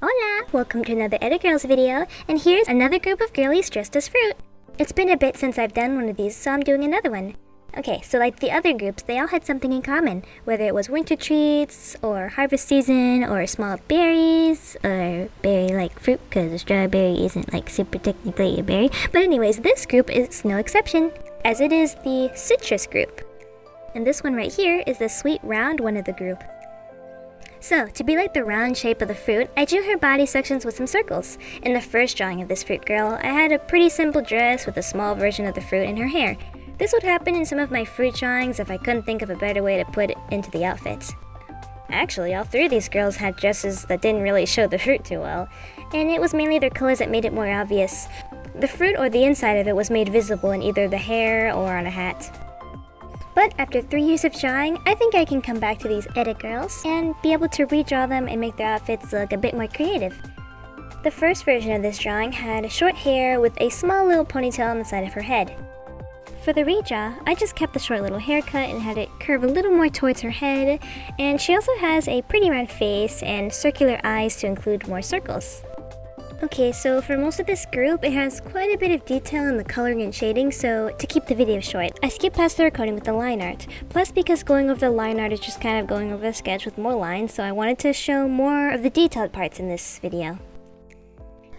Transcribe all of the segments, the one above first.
Hola! Welcome to another Edigirls video, and here's another group of girlies dressed as fruit. It's been a bit since I've done one of these, so I'm doing another one. Okay, so like the other groups, they all had something in common, whether it was winter treats, or harvest season, or small berries, or berry-like fruit, because a strawberry isn't like super technically a berry. But anyways, this group is no exception, as it is the citrus group. And this one right here is the sweet round one of the group. So, to be like the round shape of the fruit, I drew her body sections with some circles. In the first drawing of this fruit girl, I had a pretty simple dress with a small version of the fruit in her hair. This would happen in some of my fruit drawings if I couldn't think of a better way to put it into the outfits. Actually, all three of these girls had dresses that didn't really show the fruit too well, and it was mainly their colors that made it more obvious. The fruit or the inside of it was made visible in either the hair or on a hat. But after 3 years of drawing, I think I can come back to these Edigirls and be able to redraw them and make their outfits look a bit more creative. The first version of this drawing had short hair with a small little ponytail on the side of her head. For the redraw, I just kept the short little haircut and had it curve a little more towards her head, and she also has a pretty round face and circular eyes to include more circles. Okay, so for most of this group, it has quite a bit of detail in the coloring and shading, so to keep the video short, I skipped past the recording with the line art. Plus, because going over the line art is just kind of going over the sketch with more lines, so I wanted to show more of the detailed parts in this video.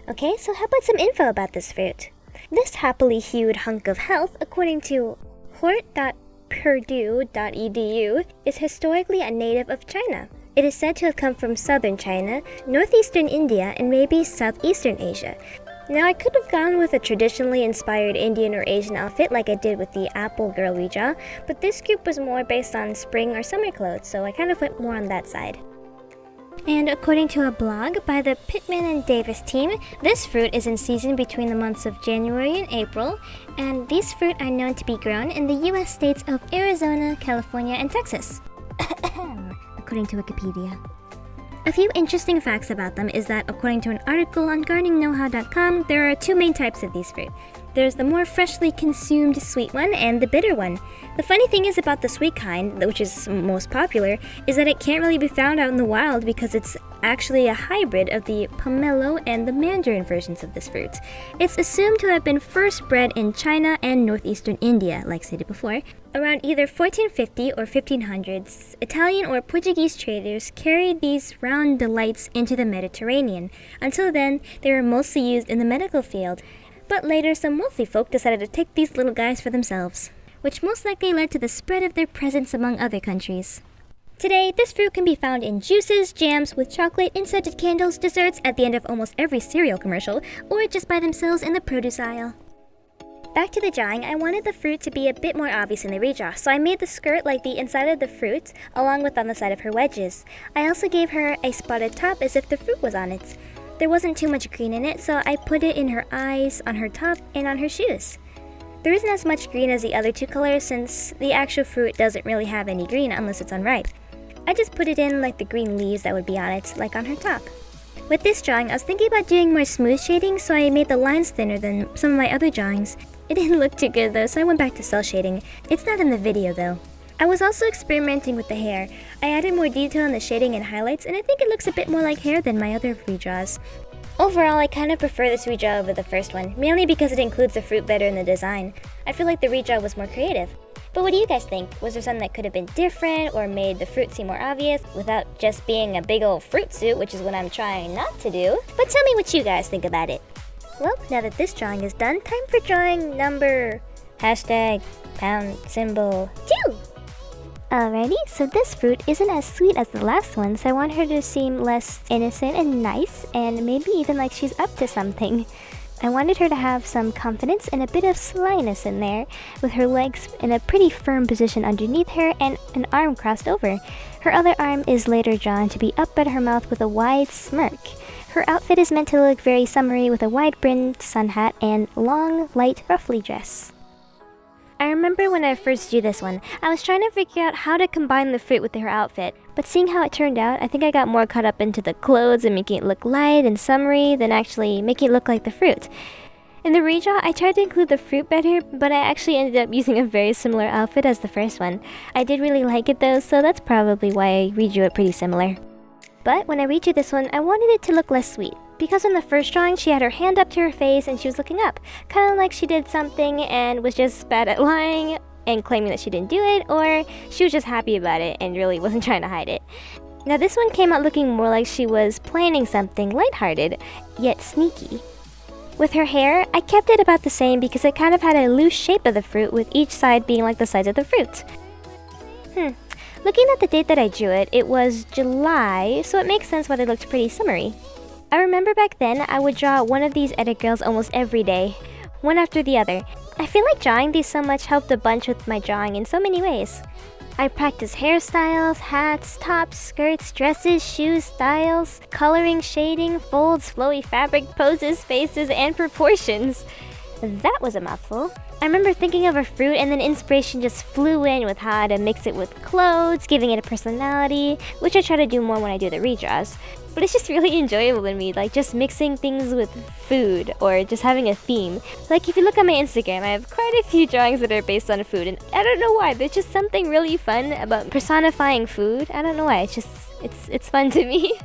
Okay, so how about some info about this fruit? This happily hued hunk of health, according to hort.purdue.edu, is historically a native of China. It is said to have come from southern China, northeastern India, and maybe southeastern Asia. Now, I could have gone with a traditionally inspired Indian or Asian outfit like I did with the Apple Girl redraw, but this group was more based on spring or summer clothes, so I kind of went more on that side. And according to a blog by the Pittman and Davis team, this fruit is in season between the months of January and April, and these fruit are known to be grown in the US states of Arizona, California, and Texas. According to Wikipedia. A few interesting facts about them is that according to an article on gardeningknowhow.com, there are two main types of these fruit. There's the more freshly consumed sweet one and the bitter one. The funny thing is about the sweet kind, which is most popular, is that it can't really be found out in the wild because it's actually a hybrid of the pomelo and the mandarin versions of this fruit. It's assumed to have been first bred in China and northeastern India, like stated before. Around either 1450 or 1500s, Italian or Portuguese traders carried these round delights into the Mediterranean. Until then, they were mostly used in the medical field. But later, some wealthy folk decided to take these little guys for themselves, which most likely led to the spread of their presence among other countries. Today, this fruit can be found in juices, jams, with chocolate, in scented candles, desserts, at the end of almost every cereal commercial, or just by themselves in the produce aisle. Back to the drawing, I wanted the fruit to be a bit more obvious in the redraw, so I made the skirt like the inside of the fruit, along with on the side of her wedges. I also gave her a spotted top as if the fruit was on it. There wasn't too much green in it, so I put it in her eyes, on her top, and on her shoes. There isn't as much green as the other two colors since the actual fruit doesn't really have any green unless it's unripe. I just put it in like the green leaves that would be on it, like on her top. With this drawing, I was thinking about doing more smooth shading, so I made the lines thinner than some of my other drawings. It didn't look too good though, so I went back to cell shading. It's not in the video though. I was also experimenting with the hair. I added more detail in the shading and highlights, and I think it looks a bit more like hair than my other redraws. Overall, I kind of prefer this redraw over the first one, mainly because it includes the fruit better in the design. I feel like the redraw was more creative. But what do you guys think? Was there something that could have been different or made the fruit seem more obvious without just being a big old fruit suit, which is what I'm trying not to do? But tell me what you guys think about it. Well, now that this drawing is done, time for drawing number ##2. Alrighty, so this fruit isn't as sweet as the last one, so I want her to seem less innocent and nice, and maybe even like she's up to something. I wanted her to have some confidence and a bit of slyness in there, with her legs in a pretty firm position underneath her and an arm crossed over. Her other arm is later drawn to be up at her mouth with a wide smirk. Her outfit is meant to look very summery with a wide-brimmed sun hat and long, light, ruffly dress. I remember when I first drew this one, I was trying to figure out how to combine the fruit with her outfit, but seeing how it turned out, I think I got more caught up into the clothes and making it look light and summery than actually making it look like the fruit. In the redraw, I tried to include the fruit better, but I actually ended up using a very similar outfit as the first one. I did really like it though, so that's probably why I redrew it pretty similar. But when I redrew this one, I wanted it to look less sweet. Because in the first drawing, she had her hand up to her face and she was looking up. Kind of like she did something and was just bad at lying and claiming that she didn't do it, or she was just happy about it and really wasn't trying to hide it. Now this one came out looking more like she was planning something lighthearted, yet sneaky. With her hair, I kept it about the same because it kind of had a loose shape of the fruit, with each side being like the size of the fruit. Looking at the date that I drew it, it was July, so it makes sense why they looked pretty summery. I remember back then, I would draw one of these Edigirls almost every day, one after the other. I feel like drawing these so much helped a bunch with my drawing in so many ways. I practiced hairstyles, hats, tops, skirts, dresses, shoes, styles, coloring, shading, folds, flowy fabric, poses, faces, and proportions. That was a mouthful. I remember thinking of a fruit and then inspiration just flew in with how to mix it with clothes, giving it a personality, which I try to do more when I do the redraws. But it's just really enjoyable to me, like just mixing things with food or just having a theme. Like if you look on my Instagram, I have quite a few drawings that are based on food, and I don't know why, there's just something really fun about personifying food. I don't know why, it's fun to me.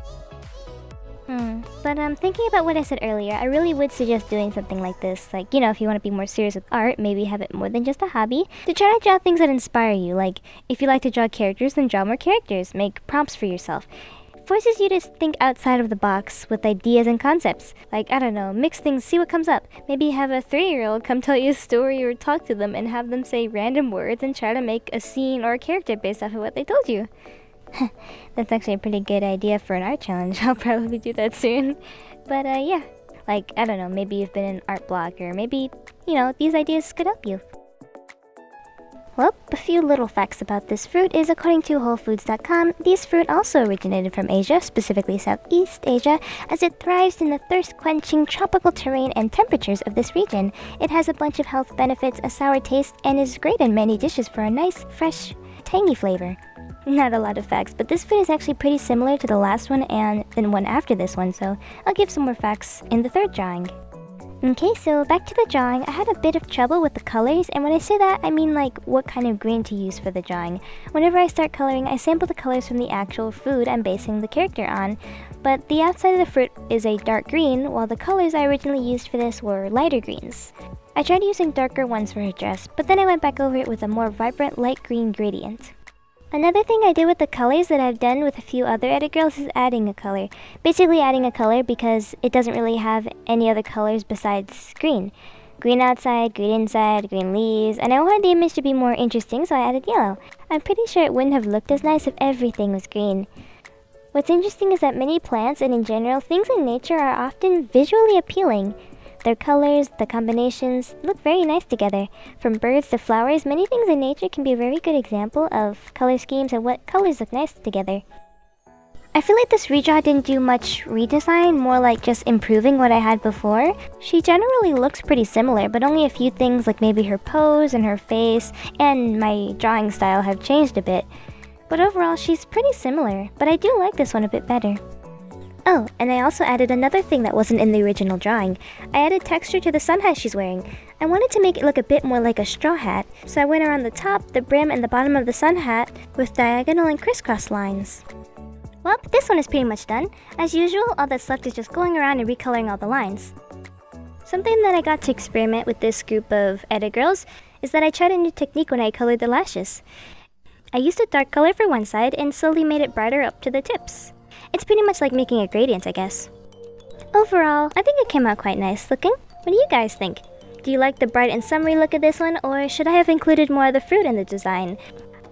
But thinking about what I said earlier, I really would suggest doing something like this. Like, you know, if you want to be more serious with art, maybe have it more than just a hobby. To try to draw things that inspire you. Like, if you like to draw characters, then draw more characters. Make prompts for yourself. Forces you to think outside of the box with ideas and concepts. Like, I don't know, mix things, see what comes up. Maybe have a 3-year-old come tell you a story or talk to them and have them say random words and try to make a scene or a character based off of what they told you. That's actually a pretty good idea for an art challenge. I'll probably do that soon. But yeah, like, I don't know, maybe you've been an art blog, or maybe, you know, these ideas could help you. Well, a few little facts about this fruit is, according to WholeFoods.com, this fruit also originated from Asia, specifically Southeast Asia, as it thrives in the thirst-quenching tropical terrain and temperatures of this region. It has a bunch of health benefits, a sour taste, and is great in many dishes for a nice, fresh, tangy flavor. Not a lot of facts, but this fruit is actually pretty similar to the last one and the one after this one, so I'll give some more facts in the third drawing. Okay, so back to the drawing. I had a bit of trouble with the colors, and when I say that, I mean like what kind of green to use for the drawing. Whenever I start coloring, I sample the colors from the actual food I'm basing the character on, but the outside of the fruit is a dark green, while the colors I originally used for this were lighter greens. I tried using darker ones for her dress, but then I went back over it with a more vibrant light green gradient. Another thing I did with the colors that I've done with a few other Edigirls is adding a color. Basically adding a color because it doesn't really have any other colors besides green. Green outside, green inside, green leaves, and I wanted the image to be more interesting, so I added yellow. I'm pretty sure it wouldn't have looked as nice if everything was green. What's interesting is that many plants, and in general, things in nature are often visually appealing. Their colors, the combinations, look very nice together. From birds to flowers, many things in nature can be a very good example of color schemes and what colors look nice together. I feel like this redraw didn't do much redesign, more like just improving what I had before. She generally looks pretty similar, but only a few things like maybe her pose and her face and my drawing style have changed a bit. But overall, she's pretty similar, but I do like this one a bit better. Oh, and I also added another thing that wasn't in the original drawing. I added texture to the sun hat she's wearing. I wanted to make it look a bit more like a straw hat, so I went around the top, the brim, and the bottom of the sun hat with diagonal and crisscross lines. Well, this one is pretty much done. As usual, all that's left is just going around and recoloring all the lines. Something that I got to experiment with this group of Edigirls is that I tried a new technique when I colored the lashes. I used a dark color for one side and slowly made it brighter up to the tips. It's pretty much like making a gradient, I guess. Overall, I think it came out quite nice looking. What do you guys think? Do you like the bright and summery look of this one, or should I have included more of the fruit in the design?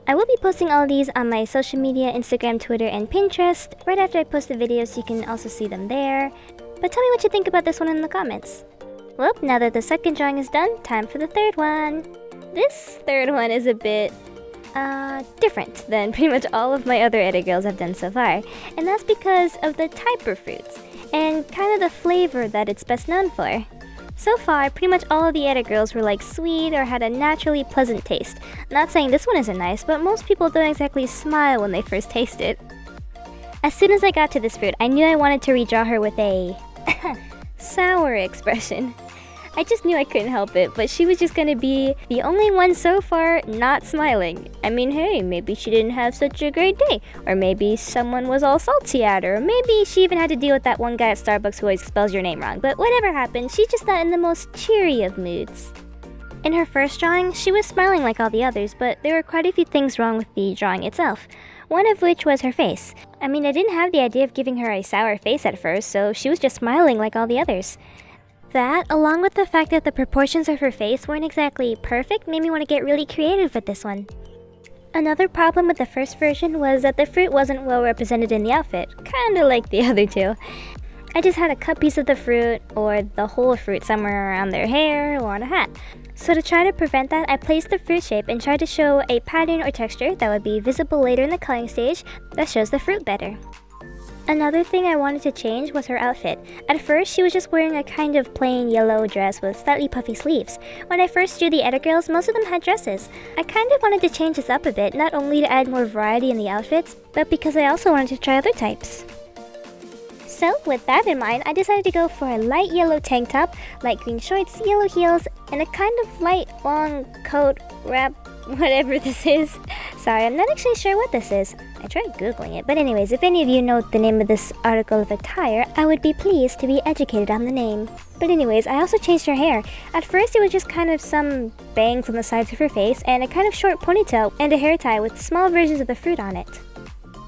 I will be posting all these on my social media, Instagram, Twitter, and Pinterest. Right after I post the videos, you can also see them there. But tell me what you think about this one in the comments. Well, now that the second drawing is done, time for the third one. This third one is a bit different than pretty much all of my other Edigirls I've done so far, and that's because of the type of fruits and kind of the flavor that it's best known for. So far, pretty much all of the Edigirls were like sweet or had a naturally pleasant taste. Not saying this one isn't nice, but most people don't exactly smile when they first taste it. As soon as I got to this fruit, I knew I wanted to redraw her with a sour expression. I just knew I couldn't help it, but she was just gonna be the only one so far not smiling. I mean, hey, maybe she didn't have such a great day, or maybe someone was all salty at her, or maybe she even had to deal with that one guy at Starbucks who always spells your name wrong. But whatever happened, she's just not in the most cheery of moods. In her first drawing, she was smiling like all the others, but there were quite a few things wrong with the drawing itself. One of which was her face. I mean, I didn't have the idea of giving her a sour face at first, so she was just smiling like all the others. That, along with the fact that the proportions of her face weren't exactly perfect, made me want to get really creative with this one. Another problem with the first version was that the fruit wasn't well represented in the outfit, kinda like the other two. I just had a cut piece of the fruit, or the whole fruit somewhere around their hair or on a hat. So to try to prevent that, I placed the fruit shape and tried to show a pattern or texture that would be visible later in the coloring stage that shows the fruit better. Another thing I wanted to change was her outfit. At first, she was just wearing a kind of plain yellow dress with slightly puffy sleeves. When I first drew the Edigirls, most of them had dresses. I kind of wanted to change this up a bit, not only to add more variety in the outfits, but because I also wanted to try other types. So, with that in mind, I decided to go for a light yellow tank top, light green shorts, yellow heels, and a kind of light long coat wrap, whatever this is. Sorry, I'm not actually sure what this is. I tried googling it, but anyways, if any of you know the name of this article of attire, I would be pleased to be educated on the name. But anyways, I also changed her hair. At first it was just kind of some bangs on the sides of her face, and a kind of short ponytail, and a hair tie with small versions of the fruit on it.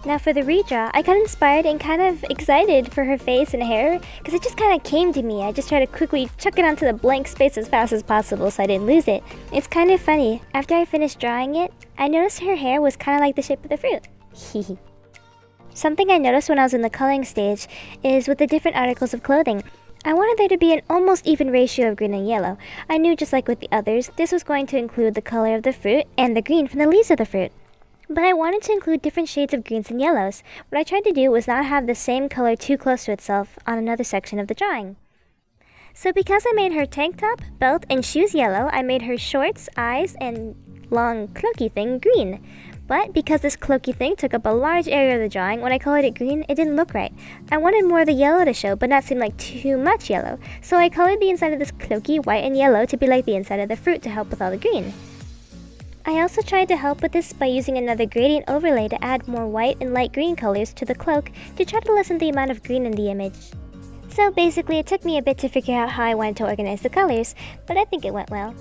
Now for the redraw, I got inspired and kind of excited for her face and hair, because it just kind of came to me. I just tried to quickly chuck it onto the blank space as fast as possible so I didn't lose it. It's kind of funny. After I finished drawing it, I noticed her hair was kind of like the shape of the fruit. Hehe. Something I noticed when I was in the coloring stage is with the different articles of clothing. I wanted there to be an almost even ratio of green and yellow. I knew just like with the others, this was going to include the color of the fruit and the green from the leaves of the fruit. But I wanted to include different shades of greens and yellows. What I tried to do was not have the same color too close to itself on another section of the drawing. So because I made her tank top, belt, and shoes yellow, I made her shorts, eyes, and long cloaky thing green. But because this cloaky thing took up a large area of the drawing, when I colored it green, it didn't look right. I wanted more of the yellow to show, but not seem like too much yellow. So I colored the inside of this cloaky white and yellow to be like the inside of the fruit to help with all the green. I also tried to help with this by using another gradient overlay to add more white and light green colors to the cloak to try to lessen the amount of green in the image. So basically it took me a bit to figure out how I wanted to organize the colors, but I think it went well.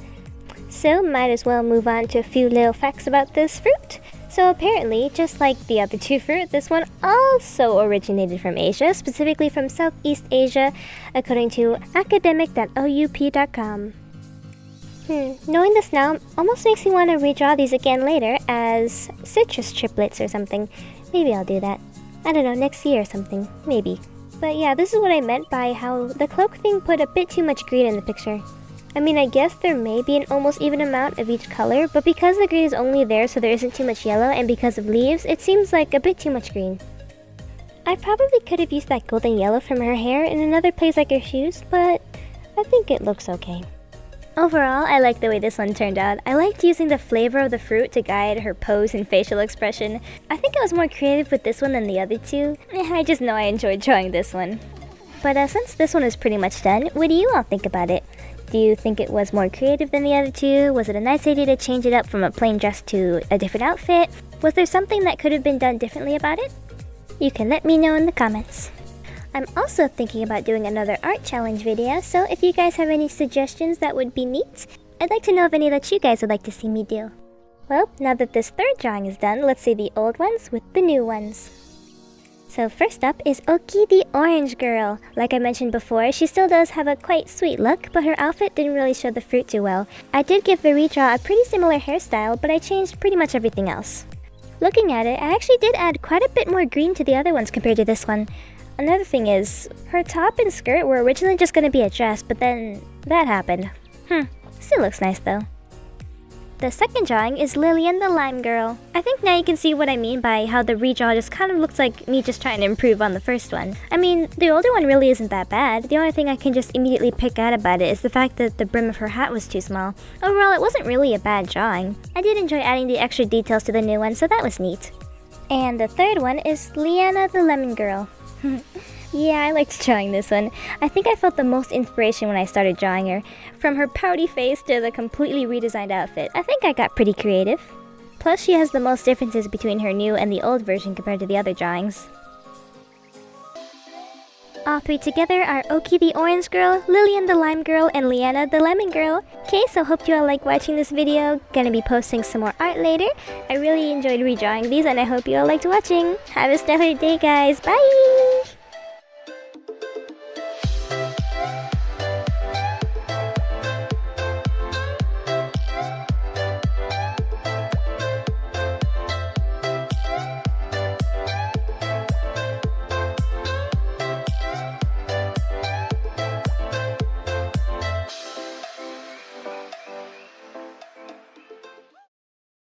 So might as well move on to a few little facts about this fruit. So apparently, just like the other two fruit, this one also originated from Asia, specifically from Southeast Asia, according to academic.oup.com. Knowing this now almost makes me want to redraw these again later as citrus triplets or something. Maybe I'll do that. I don't know, next year or something. Maybe. But yeah, this is what I meant by how the cloak thing put a bit too much green in the picture. I mean, I guess there may be an almost even amount of each color, but because the green is only there so there isn't too much yellow, and because of leaves, it seems like a bit too much green. I probably could have used that golden yellow from her hair in another place like her shoes, but I think it looks okay. Overall, I like the way this one turned out. I liked using the flavor of the fruit to guide her pose and facial expression. I think I was more creative with this one than the other two. I just know I enjoyed drawing this one. But since this one is pretty much done, what do you all think about it? Do you think it was more creative than the other two? Was it a nice idea to change it up from a plain dress to a different outfit? Was there something that could have been done differently about it? You can let me know in the comments. I'm also thinking about doing another art challenge video, so if you guys have any suggestions that would be neat, I'd like to know of any that you guys would like to see me do. Well, now that this third drawing is done, let's see the old ones with the new ones. So first up is Oki the orange girl. Like I mentioned before, she still does have a quite sweet look, but her outfit didn't really show the fruit too well. I did give the redraw a pretty similar hairstyle, but I changed pretty much everything else. Looking at it, I actually did add quite a bit more green to the other ones compared to this one. Another thing is, her top and skirt were originally just going to be a dress, but then that happened. Still looks nice though. The second drawing is Lilian the lime girl. I think now you can see what I mean by how the redraw just kind of looks like me just trying to improve on the first one. I mean, the older one really isn't that bad. The only thing I can just immediately pick out about it is the fact that the brim of her hat was too small. Overall, it wasn't really a bad drawing. I did enjoy adding the extra details to the new one, so that was neat. And the third one is Liana the lemon girl. Yeah, I liked drawing this one. I think I felt the most inspiration when I started drawing her. From her pouty face to the completely redesigned outfit, I think I got pretty creative. Plus, she has the most differences between her new and the old version compared to the other drawings. All three together are Oki the Orange Girl, Lilian the Lime Girl, and Liana the Lemon Girl. Okay, so hope you all like watching this video. Gonna be posting some more art later. I really enjoyed redrawing these and I hope you all liked watching. Have a stellar day, guys. Bye!